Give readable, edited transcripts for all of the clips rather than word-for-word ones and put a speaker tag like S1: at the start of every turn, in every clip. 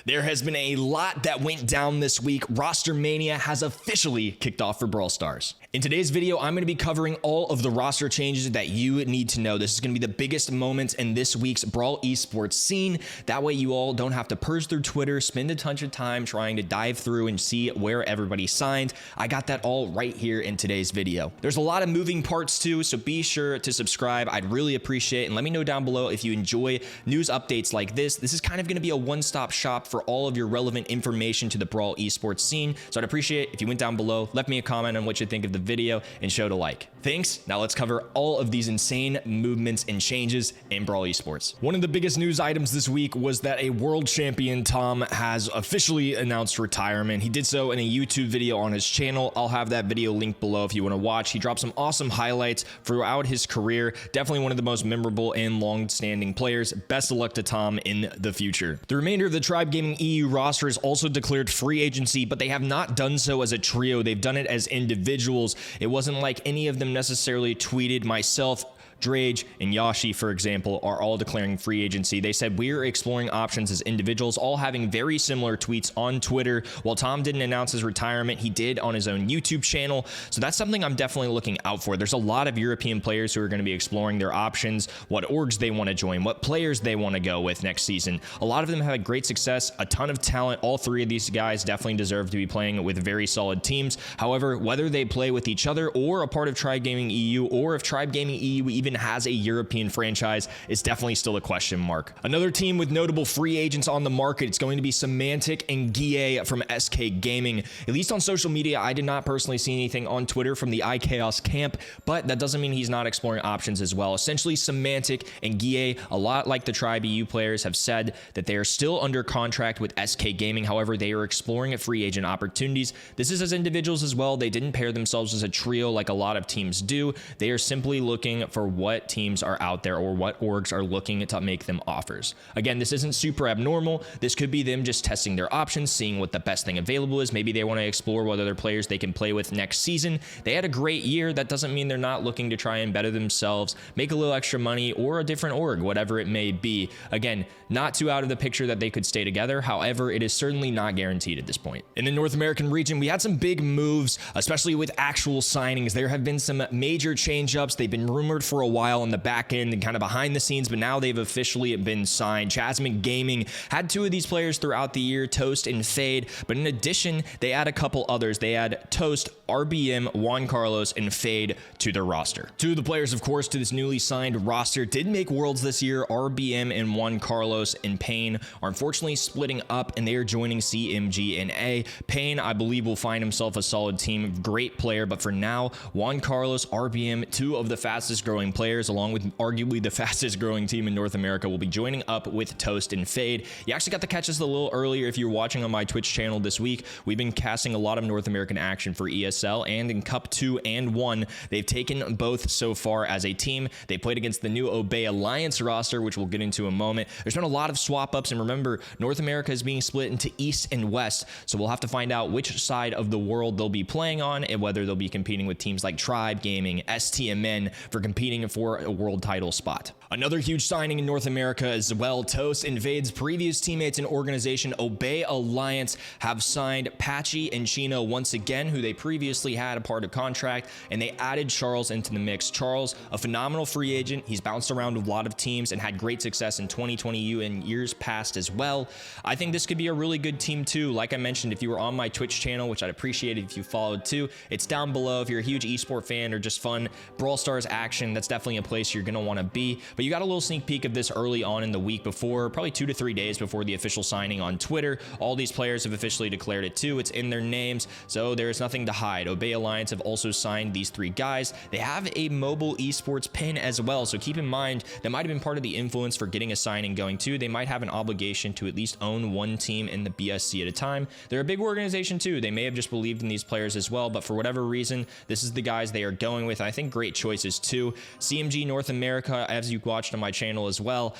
S1: There has been a lot that went down this week. ROSTERMANIA has officially kicked off for Brawl Stars. In today's video, I'm going to be covering all of the roster changes that you need to know. This is going to be the biggest moments in this week's Brawl esports scene. That way you all don't have to purge through Twitter, spend a ton of time trying to dive through and see where everybody signed. I got that all right here in today's video. There's a lot of moving parts too, so be sure to subscribe. I'd really appreciate it. And let me know down below if you enjoy news updates like this. This is kind of going to be a one-stop shop for all of your relevant information to the Brawl esports scene. So I'd appreciate it if you went down below, left me a comment on what you think of the video, and showed a like. Thanks. Now let's cover all of these insane movements and changes in Brawl esports. One of the biggest news items this week was that a world champion, Tom, has officially announced retirement. He did so in a YouTube video on his channel. I'll have that video linked below if you want to watch. He dropped some awesome highlights throughout his career. Definitely one of the most memorable and long-standing players. Best of luck to Tom in the future. The remainder of the Tribe Gaming EU roster has also declared free agency, but they have not done so as a trio. They've done it as individuals. It wasn't like any of them necessarily tweeted. Myself, Drage, and Yashi, for example, are all declaring free agency. They said we're exploring options as individuals, all having very similar tweets on Twitter. While Tom didn't announce his retirement, he did on his own YouTube channel. So that's something I'm definitely looking out for. There's a lot of European players who are going to be exploring their options, what orgs they want to join, what players they want to go with next season. A lot of them have had great success, a ton of talent. All three of these guys definitely deserve to be playing with very solid teams. However, whether they play with each other or a part of Tribe Gaming EU, or if Tribe Gaming EU even has a European franchise, is definitely still a question mark. Another team with notable free agents on the market, it's going to be Semantic and Guille from SK Gaming. At least on social media, I did not personally see anything on Twitter from the iChaos camp, but that doesn't mean he's not exploring options as well. Essentially, Semantic and Guille, a lot like the Tribe EU players, have said that they are still under contract with SK Gaming. However, they are exploring free agent opportunities. This is as individuals as well. They didn't pair themselves as a trio like a lot of teams do. They are simply looking for what teams are out there or what orgs are looking to make them offers. Again, this isn't super abnormal. This could be them just testing their options, seeing what the best thing available is. Maybe they want to explore what other players they can play with next season. They had a great year. That doesn't mean they're not looking to try and better themselves, make a little extra money, or a different org, whatever it may be. Again, not too out of the picture that they could stay together. However, it is certainly not guaranteed at this point. In the North American region, we had some big moves, especially with actual signings. There have been some major change-ups. They've been rumored for a while on the back end and kind of behind the scenes, but now they've officially been signed. Chasmac Gaming had two of these players throughout the year, Toast and Fade, but in addition, they add a couple others. They add Toast, RBM, Juan Carlos, and Fade to their roster. Two of the players, of course, to this newly signed roster did make Worlds this year. RBM and Juan Carlos and Payne are unfortunately splitting up, and they are joining CMG NA. Payne, I believe, will find himself a solid team. Great player, but for now, Juan Carlos, RBM, two of the fastest growing players, along with arguably the fastest growing team in North America, will be joining up with Toast and Fade. You actually got to catch us a little earlier if you're watching on my Twitch channel this week. We've been casting a lot of North American action for ESL, and in Cup 2 and 1, they've taken both so far as a team. They played against the new Obey Alliance roster, which we'll get into in a moment. There's been a lot of swap ups, and remember, North America is being split into East and West, so we'll have to find out which side of the world they'll be playing on, and whether they'll be competing with teams like Tribe Gaming, STMN, for competing for a world title spot. Another huge signing in North America as well. Toast and Fade's previous teammates and organization Obey Alliance have signed Patchy and Chino once again, who they previously had a part of contract, and they added Charles into the mix. Charles, a phenomenal free agent. He's bounced around with a lot of teams and had great success in 2020 and years past as well. I think this could be a really good team too. Like I mentioned, if you were on my Twitch channel, which I'd appreciate it if you followed too, it's down below. If you're a huge esport fan or just fun Brawl Stars action, that's definitely a place you're going to want to be. But you got a little sneak peek of this early on in the week before, probably 2 to 3 days before the official signing on Twitter. All these players have officially declared it too. It's in their names, so there's nothing to hide. Obey Alliance have also signed these 3 guys. They have a mobile esports pin as well, so keep in mind that might have been part of the influence for getting a signing going too. They might have an obligation to at least own one team in the BSC at a time. They're a big organization too. They may have just believed in these players as well, but for whatever reason, this is the guys they are going with. I think great choices too. CMG North America, as you watched on my channel as well,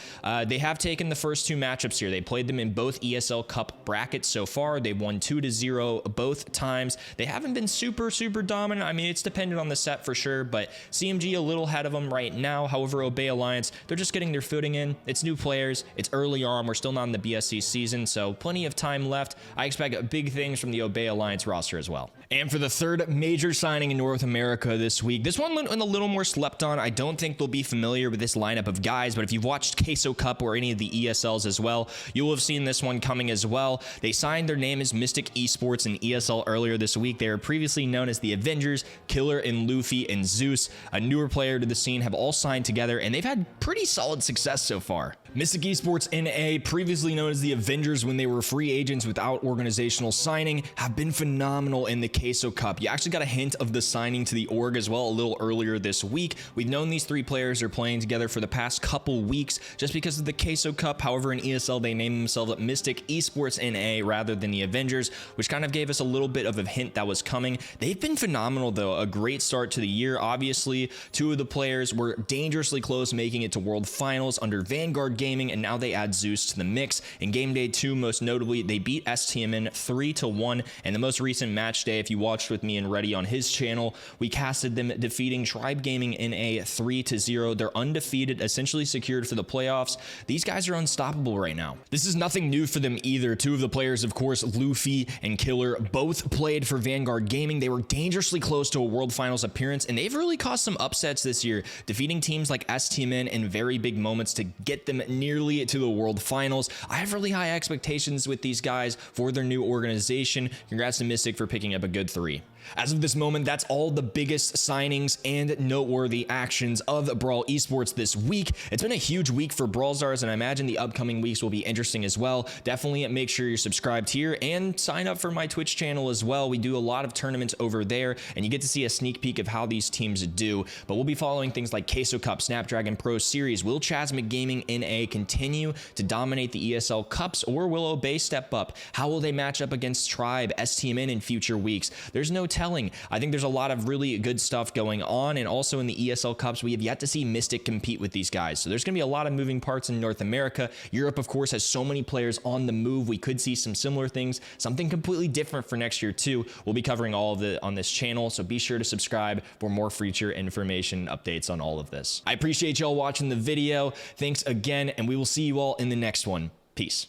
S1: they have taken the first 2 matchups here. They played them in both ESL Cup brackets so far. They've won 2-0 both times. They haven't been super dominant. I mean, it's dependent on the set for sure, but CMG a little ahead of them right now. However, Obey Alliance, they're just getting their footing in. It's new players. It's early on. We're still not in the BSC season, so plenty of time left. I expect big things from the Obey Alliance roster as well. And for the third major signing in North America this week, this one went a little more slept on. I don't think they'll be familiar with this lineup of guys, but if you've watched Queso Cup or any of the ESLs as well, you will have seen this one coming as well. They signed, their name is Mystic Esports in ESL earlier this week. They were previously known as the Avengers. Killer and Luffy and Zeus, a newer player to the scene, have all signed together, and they've had pretty solid success so far. Mystic Esports NA, previously known as the Avengers when they were free agents without organizational signing, have been phenomenal in the Queso Cup. You actually got a hint of the signing to the org as well a little earlier this week. We've known these 3 players are playing together for the past couple weeks just because of the Queso Cup. However, in ESL, they named themselves Mystic Esports NA rather than the Avengers, which kind of gave us a little bit of a hint that was coming. They've been phenomenal, though. A great start to the year. Obviously, 2 of the players were dangerously close making it to World Finals under Vanguard Gaming, and now they add Zeus to the mix. In game day 2, most notably, they beat STMN 3-1, and the most recent match day, if you watched with me and Reddy on his channel, we casted them defeating Tribe Gaming NA 3-0. They're undefeated, essentially secured for the playoffs. These guys are unstoppable right now. This is nothing new for them either. 2 of the players, of course, Luffy and Killer, both played for Vanguard Gaming. They were dangerously close to a World Finals appearance, and they've really caused some upsets this year, defeating teams like STMN in very big moments to get them nearly to the World Finals. I have really high expectations with these guys for their new organization. Congrats to Mystic for picking up a good 3. As of this moment, that's all the biggest signings and noteworthy actions of Brawl Esports this week. It's been a huge week for Brawl Stars, and I imagine the upcoming weeks will be interesting as well. Definitely make sure you're subscribed here and sign up for my Twitch channel as well. We do a lot of tournaments over there, and you get to see a sneak peek of how these teams do. But we'll be following things like Queso Cup, Snapdragon Pro Series. Will Chasmac Gaming NA continue to dominate the ESL Cups, or will Obey step up? How will they match up against Tribe, STMN in future weeks? There's no telling. I think there's a lot of really good stuff going on, and also in the ESL Cups, we have yet to see Mystic compete with these guys. So there's going to be a lot of moving parts in North America. Europe, of course, has so many players on the move. We could see some similar things, something completely different for next year too. We'll be covering all of it on this channel, so be sure to subscribe for more future information updates on all of this. I appreciate y'all watching the video. Thanks again, and we will see you all in the next one. Peace.